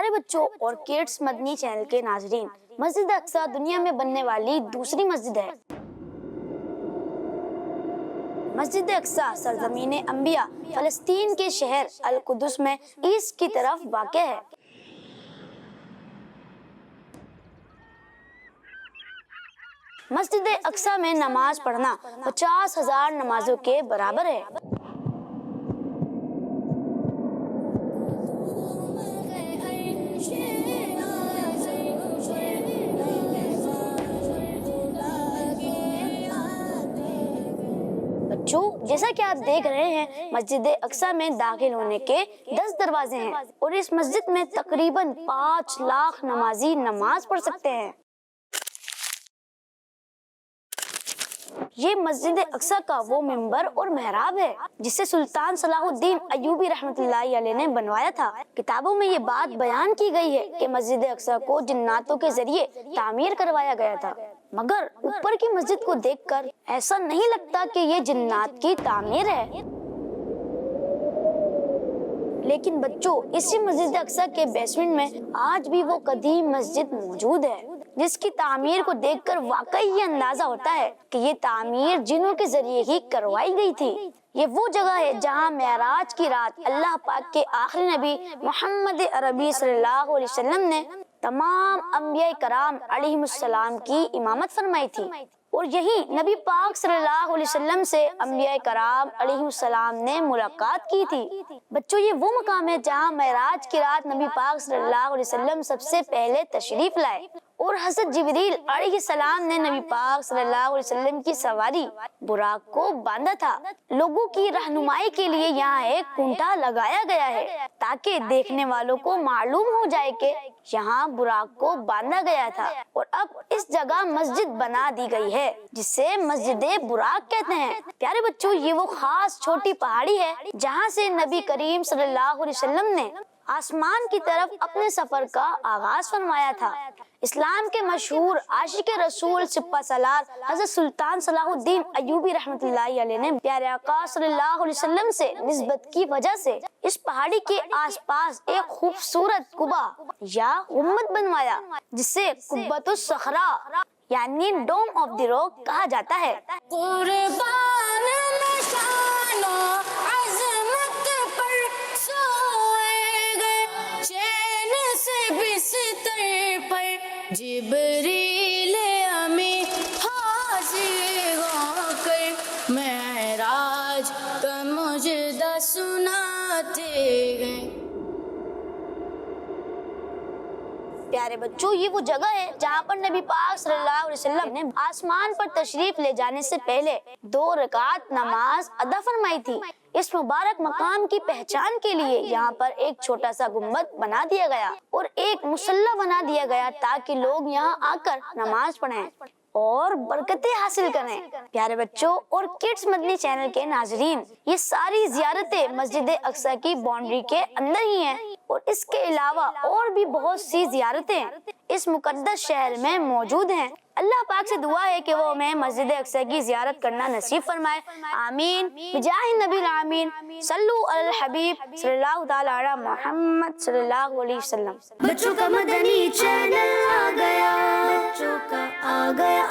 پیارے بچوں اور کڈس مدنی چینل کے ناظرین، مسجد اقصی دنیا میں بننے والی دوسری مسجد ہے۔ مسجد اقصی سرزمین انبیاء فلسطین کے شہر القدس میں ایسٹ کی طرف واقع ہے۔ مسجد اقصی میں نماز پڑھنا 50,000 نمازوں کے برابر ہے۔ بچوں، جیسا کہ آپ دیکھ رہے ہیں، مسجد اقصی میں داخل ہونے کے 10 دروازے ہیں اور اس مسجد میں تقریباً 5 لاکھ نمازی نماز پڑھ سکتے ہیں۔ یہ مسجد اقصی کا وہ منبر اور محراب ہے جسے سلطان صلاح الدین ایوبی رحمۃ اللہ علیہ نے بنوایا تھا۔ کتابوں میں یہ بات بیان کی گئی ہے کہ مسجد اقصی کو جناتوں کے ذریعے تعمیر کروایا گیا تھا، مگر اوپر کی مسجد کو دیکھ کر ایسا نہیں لگتا کہ یہ جنات کی تعمیر ہے۔ لیکن بچوں، اسی مسجد اقصی کے بیسمنٹ میں آج بھی وہ قدیم مسجد موجود ہے جس کی تعمیر کو دیکھ کر واقعی یہ اندازہ ہوتا ہے کہ یہ تعمیر جنوں کے ذریعے ہی کروائی گئی تھی۔ یہ وہ جگہ ہے جہاں معراج کی رات اللہ پاک کے آخری نبی محمد عربی صلی اللہ علیہ وسلم نے تمام انبیاء کرام علیہم السلام کی امامت فرمائی تھی، اور یہی نبی پاک صلی اللہ علیہ وسلم سے انبیاء کرام علیہ السلام نے ملاقات کی تھی۔ بچوں، یہ وہ مقام ہے جہاں معراج کی رات نبی پاک صلی اللہ علیہ وسلم سب سے پہلے تشریف لائے اور حضرت جبریل علیہ السلام نے نبی پاک صلی اللہ علیہ وسلم کی سواری براق کو باندھا تھا۔ لوگوں کی رہنمائی کے لیے یہاں ایک کنٹا لگایا گیا ہے تاکہ دیکھنے والوں کو معلوم ہو جائے کہ یہاں براق کو باندھا گیا تھا، اور اب اس جگہ مسجد بنا دی گئی ہے جسے مسجد براق کہتے ہیں۔ پیارے بچوں، یہ وہ خاص چھوٹی پہاڑی ہے جہاں سے نبی کریم صلی اللہ علیہ وسلم نے آسمان کی طرف اپنے سفر کا آغاز فرمایا تھا۔ اسلام کے مشہور عاشق رسول سپہ سالار حضرت سلطان صلاح الدین ایوبی رحمۃ اللہ علیہ نے پیارے آقا صلی اللہ علیہ وسلم سے نسبت کی وجہ سے اس پہاڑی کے آس پاس ایک خوبصورت قبہ یا گنبد بنوایا جسے قبۃ الصخرہ یعنی ڈوم آف دی راک کہا جاتا ہے۔ جبریل امی حاضر ہو کر معراج کا مجدہ سناتے گئے۔ پیارے بچوں، یہ وہ جگہ ہے جہاں پر نبی پاک صلی اللہ علیہ وسلم نے آسمان پر تشریف لے جانے سے پہلے 2 رکعت نماز ادا فرمائی تھی۔ اس مبارک مقام کی پہچان کے لیے یہاں پر ایک چھوٹا سا گنبد بنا دیا گیا اور ایک مصلی بنا دیا گیا تاکہ لوگ یہاں آ کر نماز پڑھیں اور برکتیں حاصل کریں۔ پیارے بچوں اور کڈس مدنی چینل کے ناظرین، یہ ساری زیارتیں مسجد اقصی کی باؤنڈری کے اندر ہی ہیں، اور اس کے علاوہ اور بھی بہت سی زیارتیں اس مقدس شہر میں موجود ہیں۔ اللہ پاک سے دعا ہے کہ وہ ہمیں مسجد اقصی کی زیارت کرنا نصیب فرمائے، آمین بجاہ نبی الامین۔ صلو علی الحبیب صلی اللہ تعالی علی محمد صلی اللہ علیہ وسلم۔ بچوں کا مدنی چینل آ گیا، بچوں کا آ گیا